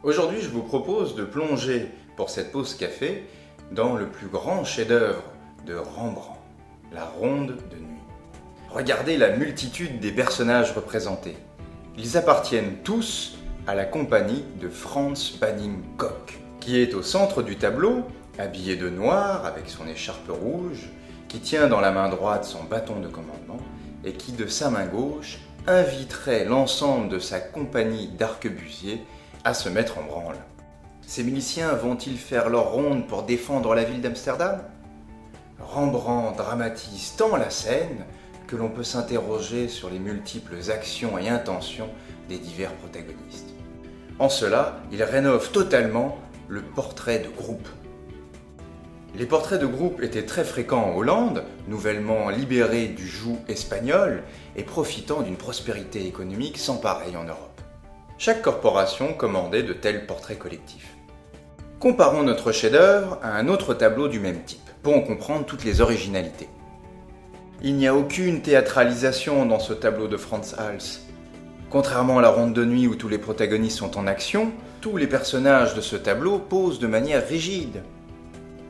Aujourd'hui, je vous propose de plonger pour cette pause café dans le plus grand chef-d'œuvre de Rembrandt, la Ronde de nuit. Regardez la multitude des personnages représentés. Ils appartiennent tous à la compagnie de Franz Banning Koch, qui est au centre du tableau, habillé de noir avec son écharpe rouge, qui tient dans la main droite son bâton de commandement et qui, de sa main gauche, inviterait l'ensemble de sa compagnie d'arquebusiers à se mettre en branle. Ces miliciens vont-ils faire leur ronde pour défendre la ville d'Amsterdam ? Rembrandt dramatise tant la scène que l'on peut s'interroger sur les multiples actions et intentions des divers protagonistes. En cela, il rénove totalement le portrait de groupe. Les portraits de groupe étaient très fréquents en Hollande, nouvellement libérée du joug espagnol et profitant d'une prospérité économique sans pareille en Europe. Chaque corporation commandait de tels portraits collectifs. Comparons notre chef-d'œuvre à un autre tableau du même type, pour en comprendre toutes les originalités. Il n'y a aucune théâtralisation dans ce tableau de Frans Hals. Contrairement à la Ronde de nuit où tous les protagonistes sont en action, tous les personnages de ce tableau posent de manière rigide.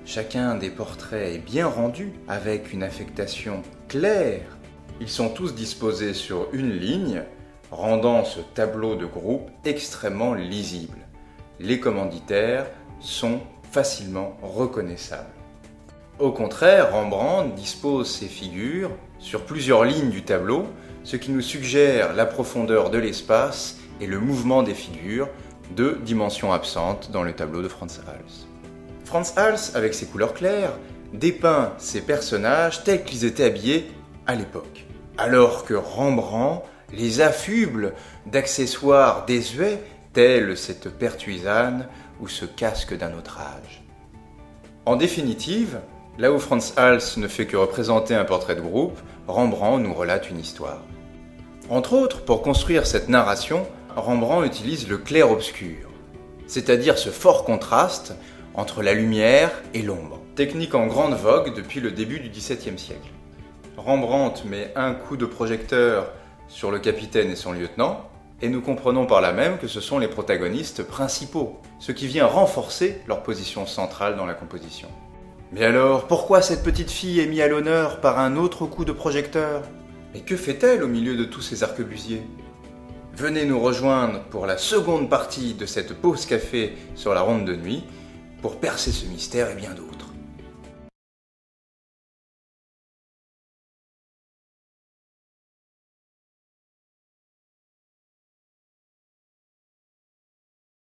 Chacun des portraits est bien rendu, avec une affectation claire. Ils sont tous disposés sur une ligne, rendant ce tableau de groupe extrêmement lisible. Les commanditaires sont facilement reconnaissables. Au contraire, Rembrandt dispose ses figures sur plusieurs lignes du tableau, ce qui nous suggère la profondeur de l'espace et le mouvement des figures, deux dimensions absentes dans le tableau de Frans Hals. Frans Hals, avec ses couleurs claires, dépeint ses personnages tels qu'ils étaient habillés à l'époque, alors que Rembrandt les affuble d'accessoires désuets tels cette pertuisane ou ce casque d'un autre âge. En définitive, là où Frans Hals ne fait que représenter un portrait de groupe, Rembrandt nous relate une histoire. Entre autres, pour construire cette narration, Rembrandt utilise le clair-obscur, c'est-à-dire ce fort contraste entre la lumière et l'ombre, technique en grande vogue depuis le début du XVIIe siècle. Rembrandt met un coup de projecteur sur le capitaine et son lieutenant, et nous comprenons par là même que ce sont les protagonistes principaux, ce qui vient renforcer leur position centrale dans la composition. Mais alors, pourquoi cette petite fille est mise à l'honneur par un autre coup de projecteur ? Et que fait-elle au milieu de tous ces arquebusiers ? Venez nous rejoindre pour la seconde partie de cette pause café sur la Ronde de nuit, pour percer ce mystère et bien d'autres.